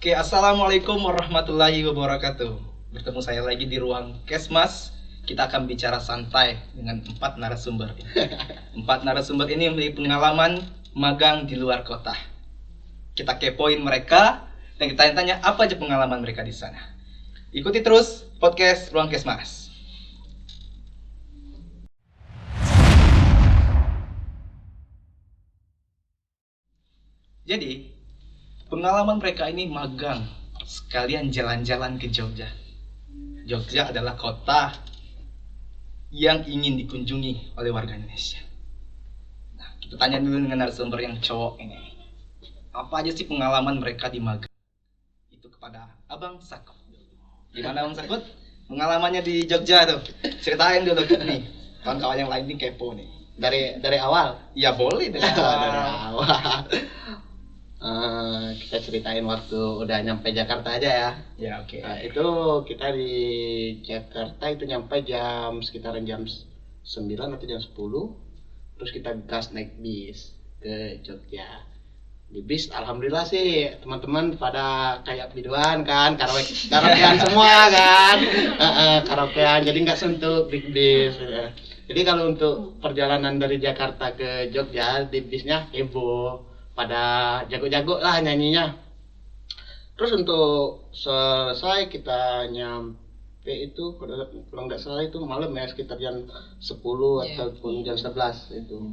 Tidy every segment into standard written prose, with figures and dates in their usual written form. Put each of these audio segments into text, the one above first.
Oke, assalamualaikum warahmatullahi wabarakatuh. Bertemu saya lagi di ruang Kesmas. Kita akan bicara santai dengan 4 narasumber. 4 narasumber ini memiliki pengalaman magang di luar kota. Kita kepoin mereka dan kita tanya apa aja pengalaman mereka di sana. Ikuti terus podcast Ruang Kesmas. Jadi, pengalaman mereka ini magang, sekalian jalan-jalan ke Jogja. Jogja adalah kota yang ingin dikunjungi oleh warga Indonesia. Nah, kita tanya dulu dengan narasumber yang cowok ini. Apa aja sih pengalaman mereka di magang? Itu kepada Abang Sakut. Gimana Abang Sakut? Pengalamannya di Jogja tuh. Ceritain dulu nih. Kawan-kawan yang lain nih kepo nih. Dari awal. Ya boleh dari awal. Dari awal. Kita ceritain waktu udah nyampe Jakarta aja ya. Ya oke. Nah, itu kita di Jakarta itu nyampe sekitaran jam 9 atau jam 10. Terus kita gas naik bis ke Jogja. Di bis alhamdulillah sih teman-teman pada kayak biduan kan, karaokean semua kan. Karaokean, jadi nggak suntuk di bis. Jadi kalau untuk perjalanan dari Jakarta ke Jogja di bisnya heboh, pada jago-jago lah nyanyinya. Terus untuk selesai kita nyampe itu kalau nggak salah itu malam ya, sekitar jam 10 ataupun jam 11 itu.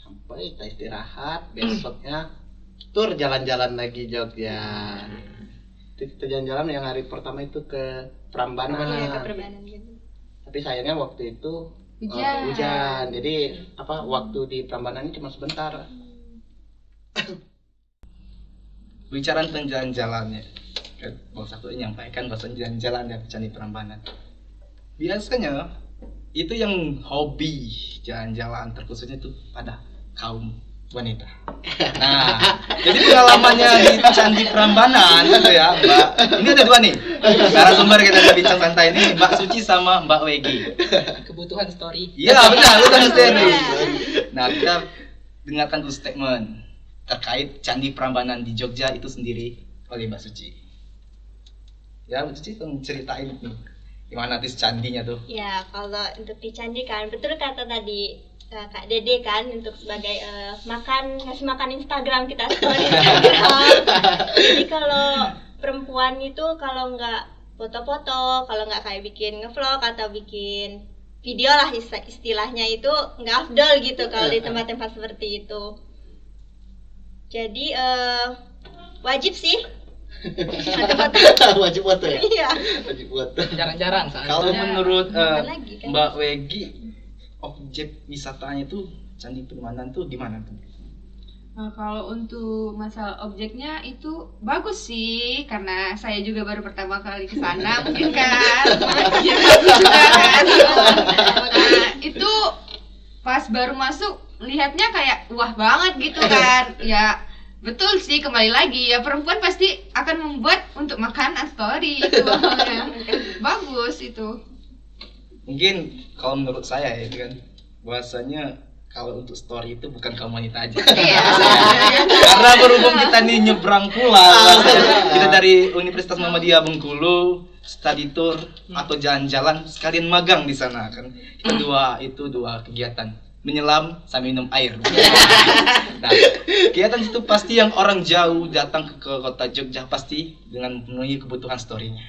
Sampai kita istirahat, besoknya tur jalan-jalan lagi Jogja. Kita jalan-jalan yang hari pertama itu ke Prambanan. Gitu. Tapi sayangnya waktu itu hujan. Jadi waktu di Prambanan ini cuma sebentar. Bicara tentang jalan-jalannya, Bang Sakut menyampaikan bahwa jalan-jalan dan Candi Prambanan. Biasanya itu yang hobi jalan-jalan terkhususnya itu pada kaum wanita. Nah, jadi pengalamannya di Candi Prambanan gitu ya, Mbak. Ini ada 2 nih. Narasumber kita bincang santai ini Mbak Suci sama Mbak Wegi. Kebutuhan story. Iya, benar, kebutuhan story. Nah, kita dengarkan dulu statement terkait Candi Prambanan di Jogja itu sendiri oleh Mbak Suci. Ya, Mbak Suci tolong ceritain nih, gimana tuh candinya tuh? Ya, kalau untuk di candi kan betul kata tadi Kak Dede kan, untuk sebagai ngasih makan Instagram kita story Instagram. Jadi kalau perempuan itu kalau nggak foto-foto, kalau nggak kayak bikin ngevlog atau bikin video lah istilahnya, itu nggak afdol gitu kalau di tempat-tempat seperti itu. Jadi wajib sih Wajib foto ya? Iya. Wajib foto. Jarang-jarang soalnya. Kalau menurut lagi, kan? Mbak Wegi, objek wisatanya tuh Candi Prambanan tuh gimana tuh? Nah, kalau untuk masalah objeknya itu bagus sih, karena saya juga baru pertama kali ke sana mungkin kan. Ya, bagus juga kan. Nah, itu pas baru masuk lihatnya kayak wah banget gitu kan. Ya betul sih, kembali lagi ya perempuan pasti akan membuat untuk makanan story itu. Bagus itu. Mungkin kalau menurut saya ya kan, bahasanya kalau untuk story itu bukan kaum wanita aja. Karena berhubung kita nih nyebrang pulau, kita dari Universitas Muhammadiyah Bengkulu, study tour atau jalan-jalan sekalian magang di sana kan. Kita dua kegiatan, menyelam sambil minum air. Nah, kegiatan itu pasti yang orang jauh datang ke kota Jogja pasti dengan memenuhi kebutuhan story-nya.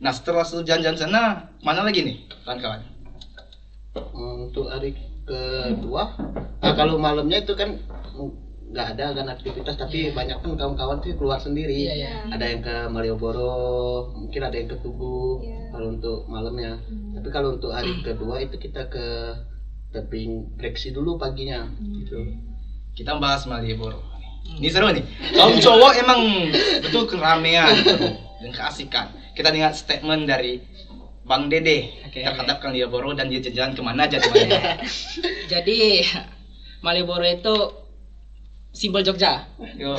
Nah, setelah jalan-jalan sana, mana lagi nih kawan-kawan? Untuk hari kedua, kalau malamnya itu kan nggak ada kan aktivitas, tapi banyak kan kawan-kawan tuh keluar sendiri. Ada yang ke Malioboro, mungkin ada yang ke Tugu. Kalau untuk malamnya. Tapi kalau untuk hari kedua itu kita ke tebing Breksi dulu paginya. Gitu. Kita bahas Malioboro. Ini seru nih. Kaum cowok emang betul keramaian dan keasikan. Kita dengar statement dari Bang Dede terhadap Malioboro dan dia jalan kemana aja teman-teman. Jadi Malioboro itu simbol Jogja. Yo.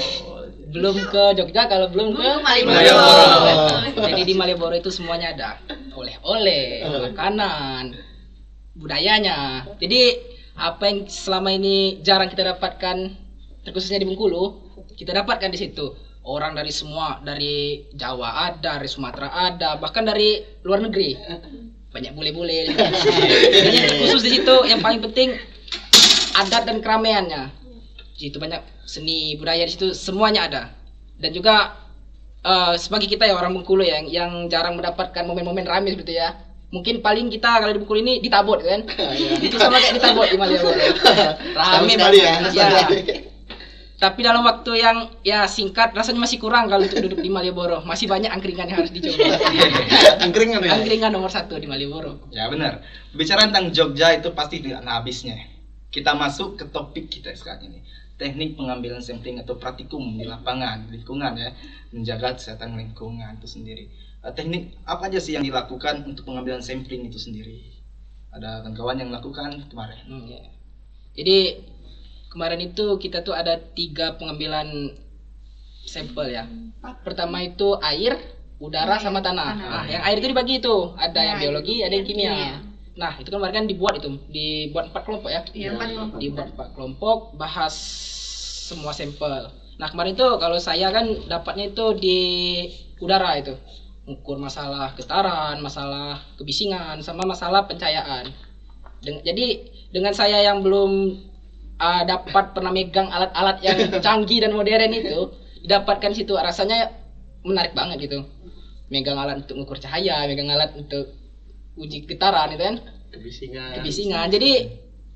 Belum ke Jogja kalau belum ke Malioboro. Jadi di Malioboro itu semuanya ada. Oleh-oleh, makanan, budayanya. Jadi apa yang selama ini jarang kita dapatkan, terkhususnya di Bengkulu, kita dapatkan di situ. orang dari semua, dari Jawa ada, dari Sumatera ada, bahkan dari luar negeri. Banyak bule-bule. Jadi khusus di situ yang paling penting adat dan keramaiannya. Di situ banyak seni budaya, di situ semuanya ada. Dan juga sebagai kita ya orang Bengkulu yang jarang mendapatkan momen-momen ramai seperti ya. Mungkin paling kita kalau di Bengkulu ini ditabot kan. Itu sama kayak ditabot di Malioboro. Rame sekali banget. ya. Tapi dalam waktu yang ya singkat rasanya masih kurang kalau untuk duduk di Malioboro. Masih banyak angkringan yang harus dicoba. Angkringan ya. Angkringan nomor 1 di Malioboro. Ya benar. Bicara tentang Jogja itu pasti tidak ada habisnya. Kita masuk ke topik kita sekarang ini. Teknik pengambilan sampling atau praktikum di lapangan, lingkungan ya, menjaga kesehatan lingkungan itu sendiri. Teknik apa aja sih yang dilakukan untuk pengambilan sampling itu sendiri? Ada kawan-kawan yang melakukan kemarin. Ya. Jadi kemarin itu kita tuh ada 3 pengambilan sampel ya. Pertama itu air, udara sama tanah. Nah, yang air itu dibagi itu, ada yang biologi, ada yang kimia. Nah, itu kan kemarin kan dibuat 4 kelompok ya. Iya, 4 kelompok. Dibuat 4 kelompok, bahas semua sampel. Nah, kemarin itu kalau saya kan dapatnya itu di udara itu. Ukur masalah getaran, masalah kebisingan, sama masalah pencahayaan. Jadi dengan saya yang belum dapat pernah megang alat-alat yang canggih dan modern itu, didapatkan situ rasanya menarik banget gitu. Megang alat untuk mengukur cahaya, megang alat untuk uji getaran itu kan, kebisingan. Jadi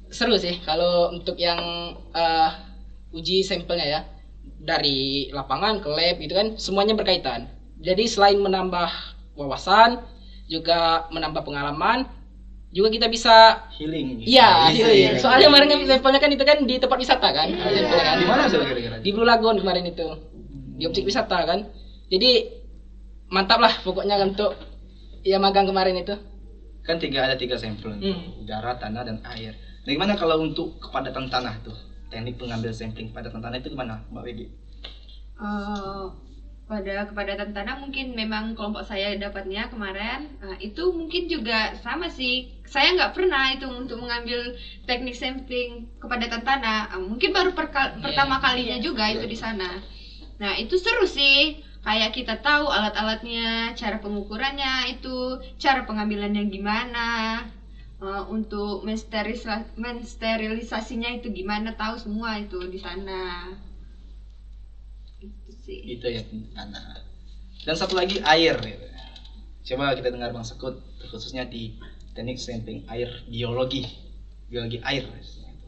seru sih kalau untuk yang uji sampelnya ya, dari lapangan ke lab gitu kan, semuanya berkaitan. Jadi selain menambah wawasan, juga menambah pengalaman, juga kita bisa Healing. iya, healing. Soalnya kemarin kan sampelnya kan itu kan di tempat wisata kan. Sampelnya kan. Di mana sih kira-kira? Di Blue Lagoon kemarin itu. Di objek wisata kan. Jadi mantap lah pokoknya untuk ya magang kemarin itu. Kan ada 3 sampel, udara, tanah, dan air. Nah, gimana kalau untuk kepadatan tanah tuh? Teknik pengambil sampling kepadatan tanah itu gimana, Mbak Wegi? Pada kepadatan tanah mungkin memang kelompok saya dapatnya kemarin itu mungkin juga sama sih. Saya nggak pernah itu untuk mengambil teknik sampling kepadatan tanah. Mungkin baru pertama kalinya juga itu di sana. Nah itu seru sih. Kayak kita tahu alat-alatnya, cara pengukurannya itu, cara pengambilannya gimana, untuk mensterilisasinya itu gimana, tahu semua itu di sana. Itu ya tanah. Dan satu lagi air. Coba kita dengar Bang Sekut, khususnya di teknik sampling air biologi air.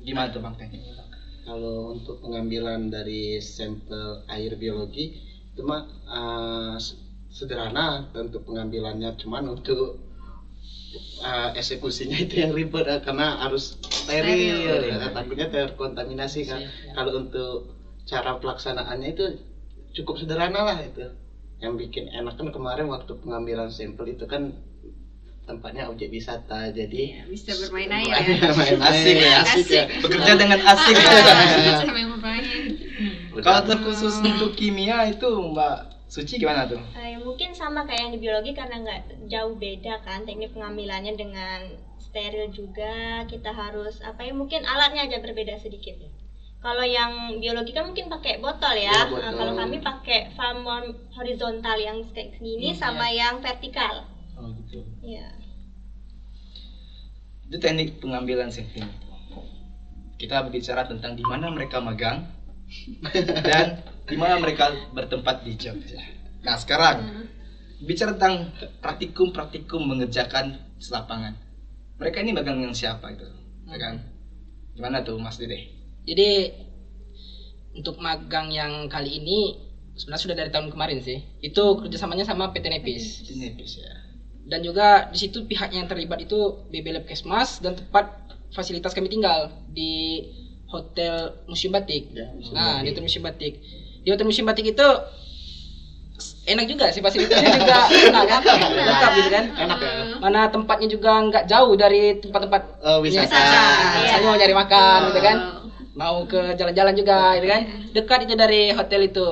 Gimana tuh Bang tekniknya? Kalau untuk pengambilan dari sampel air biologi itu mah sederhana untuk pengambilannya, cuman untuk eksekusinya itu yang ribet karena harus steril. Takutnya terkontaminasi kan. Kalau untuk cara pelaksanaannya itu cukup sederhana lah itu. Yang bikin enak kan kemarin waktu pengambilan sampel itu kan tempatnya objek wisata, jadi bisa bermain air ya. Asik ya. Bekerja dengan asik. Bisa main bermain. Kalau terkhusus untuk kimia itu Mbak Suci gimana tuh? Mungkin sama kayak yang di biologi karena nggak jauh beda kan teknik pengambilannya dengan steril juga. Kita harus mungkin alatnya aja berbeda sedikit. Kalau yang biologi kan mungkin pakai botol ya. Botol. Kalau kami pakai valve horizontal yang kayak gini sama yang vertikal. Oh gitu. Iya. Itu teknik pengambilan sampling. Kita berbicara tentang di mana mereka magang dan di mana mereka bertempat di Jogja. Nah sekarang bicara tentang praktikum mengerjakan di lapangan. Mereka ini magang dengan siapa itu? Ya kan? Gimana tuh Mas Dede? Jadi untuk magang yang kali ini sebenarnya sudah dari tahun kemarin sih. Itu kerjasamanya sama PT Nepis. Ya. Dan juga di situ pihak yang terlibat itu BB Lab Kesmas dan tempat fasilitas kami tinggal di Hotel Museum Batik. Ya, Di Hotel Museum Batik. Di Hotel Museum Batik itu enak juga sih fasilitasnya juga enak kan? Lengkap gitu kan? Enak ya. Mana tempatnya juga nggak jauh dari tempat-tempat Wisata. Saya mau nyari makan gitu kan? Mau ke jalan-jalan juga gitu kan, dekat itu dari hotel itu.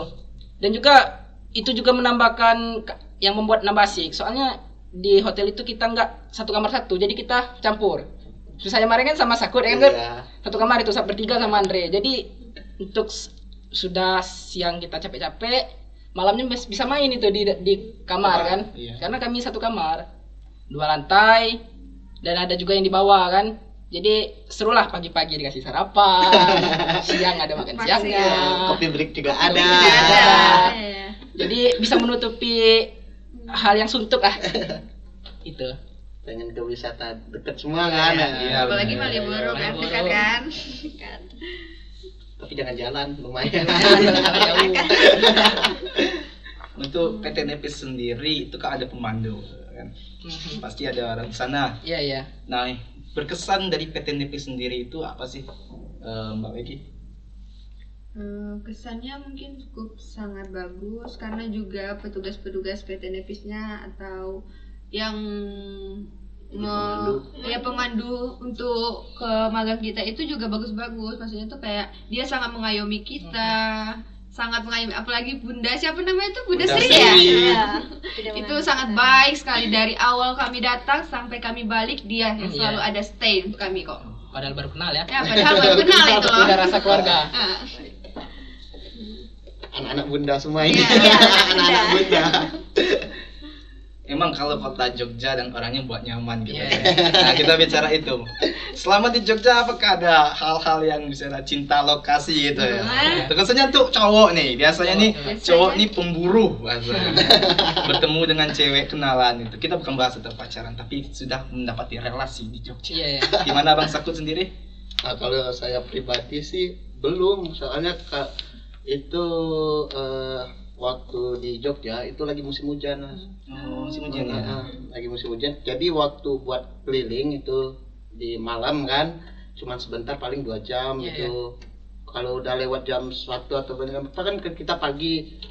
Dan juga itu juga menambahkan yang membuat nambah asik, soalnya di hotel itu kita nggak satu kamar satu, jadi kita campur. Terus saya kemarin kan sama Sakut ya kan, satu kamar itu bertiga sama Andre. Jadi untuk sudah siang kita capek-capek, malamnya bisa main itu di kamar kan. Iya. Karena kami satu kamar, 2 lantai, dan ada juga yang di bawah kan. Jadi serulah pagi-pagi dikasih sarapan, siang ada makan siangnya. Kopi break juga ada. Iya. Jadi bisa menutupi hal yang suntuk lah. Itu. Pengen ke wisata deket semua kan. Iya, Apalagi benar. Malioboro kan Malioboro. dekat kan. Kan. Tapi jangan jalan, lumayan. Jauh. Untuk PT Nepis sendiri itu kan ada pemandu kan. Pasti ada orang di sana. Iya iya. Nah, berkesan dari PT Nepis sendiri itu apa sih, Mbak Becky? Kesannya mungkin cukup sangat bagus karena juga petugas-petugas PT Nepisnya atau yang pemandu untuk ke magang kita itu juga bagus-bagus. Maksudnya tuh kayak dia sangat mengayomi kita, sangat mengayomi, apalagi Bunda siapa namanya itu Bunda Bunda Sri Sri. ya. Iya. Itu sangat baik sekali dari awal kami datang sampai kami balik dia yang selalu ada stay untuk kami kok. Padahal baru kenal ya. Ya padahal baru kenal itu loh. Udah rasa keluarga. Ah. Anak-anak bunda semua ini. Iya, Anak-anak bunda. Emang kalau kota Jogja dan orangnya buat nyaman gitu. Iya. Nah, kita bicara itu. Selama di Jogja apakah ada hal-hal yang misalnya cinta lokasi gitu ya? Terkesannya tuh cowok nih, biasanya nih cowok nih pemburu bahasanya. Bertemu dengan cewek kenalan itu. Kita bukan bahas tentang pacaran, tapi sudah mendapati relasi di Jogja. Iya iya. Gimana Bang Sakut sendiri? Nah, kalau saya pribadi sih belum, soalnya itu waktu di Jogja itu lagi musim hujan. Oh, musim hujan ya. Lagi musim hujan. Jadi waktu buat keliling itu di malam kan, cuman sebentar paling 2 jam Iya, itu. Kalau udah lewat jam 1 atau apa kan kita pagi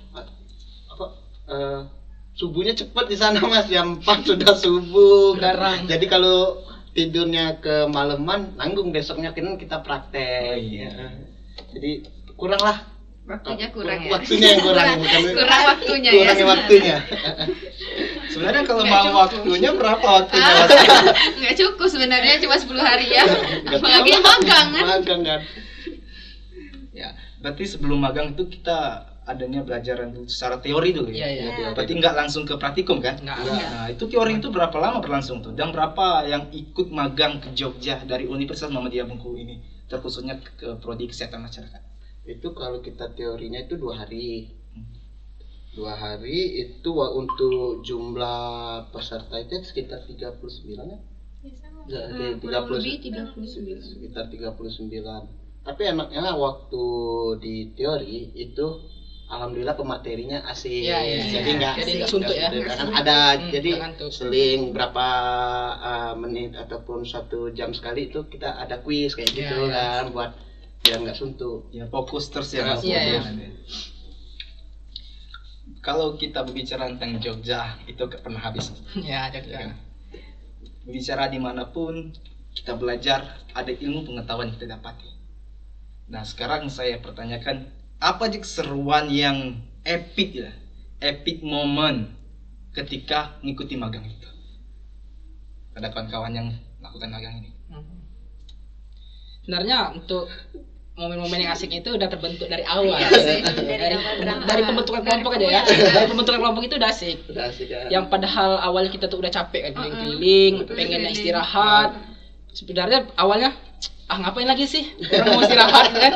subuhnya cepat di sana Mas, jam 4 sudah subuh. Garang. Jadi kalau tidurnya ke malaman nanggung besoknya kan kita praktek. Oh, iya. Jadi kurang lah. Waktunya kurang ya. Waktunya yang kurang, bukan Kurang waktunya ya. kurangnya waktunya. Sebenarnya kalau Nggak mau cukup. waktunya berapa waktunya? Nggak cukup sebenarnya, cuma 10 hari ya. Nggak Apalagi tahu. magang kan. Magang kan. Ya, berarti sebelum magang itu kita adanya belajaran secara teori dulu ya. Iya iya. Berarti nggak langsung ke praktikum kan? Nggak. Nah, itu teori itu berapa lama berlangsung tuh? Dan berapa yang ikut magang ke Jogja dari Universitas Muhammadiyah Bengkulu ini, terkhususnya ke prodi kesehatan masyarakat? Itu kalau kita teorinya itu 2 hari. 2 hari itu untuk jumlah peserta itu sekitar 39 ya? Kurang lebih 39. Sekitar 39. Tapi enaknya waktu di teori itu alhamdulillah pematerinya asik. Iya, iya, Jadi iya. nggak Jadi nggak suntuk ya. Kan ada jadi nggak ngantuk. seling berapa menit ataupun 1 jam sekali itu kita ada kuis kayak Iya, gitu iya. kan buat biar nggak suntuk. Ya fokus terus ya. Mas. Iya, iya. Kalau kita berbicara tentang Jogja itu gak pernah habis. Ya, Ya Jogja. kan? Berbicara dimanapun kita belajar, ada ilmu pengetahuan yang kita dapati. Nah sekarang saya pertanyakan, apa sih keseruan yang epic ya, epic moment ketika ngikuti magang itu? Ada kawan-kawan yang melakukan magang ini. Sebenarnya untuk momen-momen yang asik itu udah terbentuk dari awal. Iya sih. Dari pembentukan kelompok aja ya. Dari pembentukan kelompok itu udah asik. Udah asik kan. Yang padahal awal kita tuh udah capek kan keliling-keliling, pengennya istirahat. Sebenarnya awalnya ngapain lagi sih? Orang mau istirahat kan.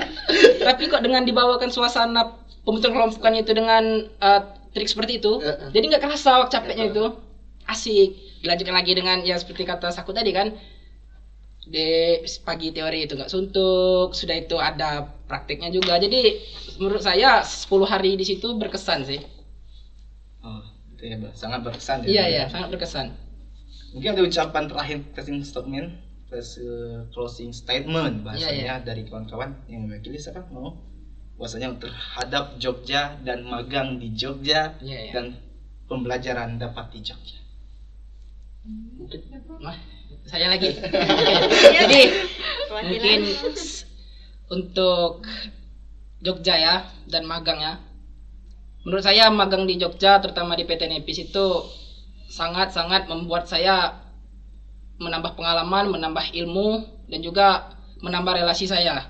Tapi kok dengan dibawakan suasana pembentukan kelompokan itu dengan trik seperti itu, jadi nggak kerasa capeknya itu. Asik. Dilanjutkan lagi dengan ya seperti kata Saku tadi kan. Di pagi teori itu nggak suntuk, sudah itu ada prakteknya juga. Jadi menurut saya 10 hari di situ berkesan sih. Oh, itu ya, Mbak. Sangat berkesan ya. Iya iya, sangat berkesan. Mungkin ada ucapan terakhir closing statement bahasanya Iya, dari kawan-kawan yang mewakili siapa mau bahwasanya terhadap Jogja dan magang di Jogja Iya iya. dan pembelajaran dapat di Jogja. Wah, saya lagi. Jadi mungkin untuk Jogja ya dan magang ya. Menurut saya magang di Jogja terutama di PT Nepis itu sangat-sangat membuat saya menambah pengalaman, menambah ilmu dan juga menambah relasi saya.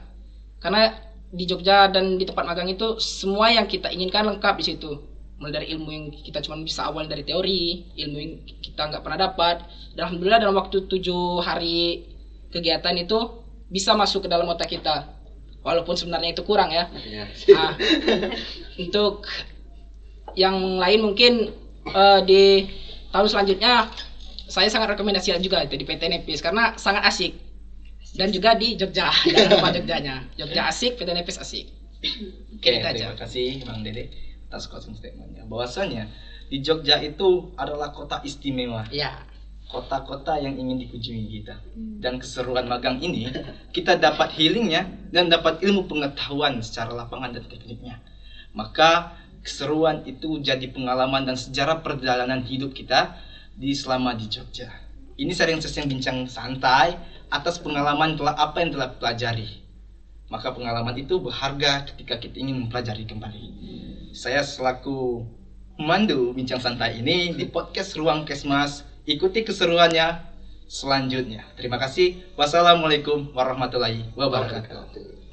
Karena di Jogja dan di tempat magang itu semua yang kita inginkan lengkap di situ. mulai dari ilmu yang kita cuma bisa awal dari teori, ilmu yang kita nggak pernah dapat. Dan alhamdulillah dalam waktu 7 hari kegiatan itu bisa masuk ke dalam otak kita, walaupun sebenarnya itu kurang ya. Nah, untuk yang lain mungkin di tahun selanjutnya saya sangat rekomendasikan juga itu di PT Nepis karena sangat asik, dan juga di Jogja, jangan lupa Jogjanya. Jogja asik, PT Nepis asik. Oke, Gitu aja. terima kasih Bang Dede atas closing statement-nya. Bahwasanya di Jogja itu adalah kota istimewa, Ya, kota-kota yang ingin dikunjungi kita. Dan keseruan magang ini kita dapat healingnya dan dapat ilmu pengetahuan secara lapangan dan tekniknya. Maka keseruan itu jadi pengalaman dan sejarah perjalanan hidup kita selama di Jogja. Ini sering bincang santai atas pengalaman apa yang telah pelajari. Maka pengalaman itu berharga ketika kita ingin mempelajari kembali. Saya selaku pemandu bincang santai ini di podcast Ruang Kesmas, ikuti keseruannya selanjutnya. Terima kasih. Wassalamualaikum warahmatullahi wabarakatuh.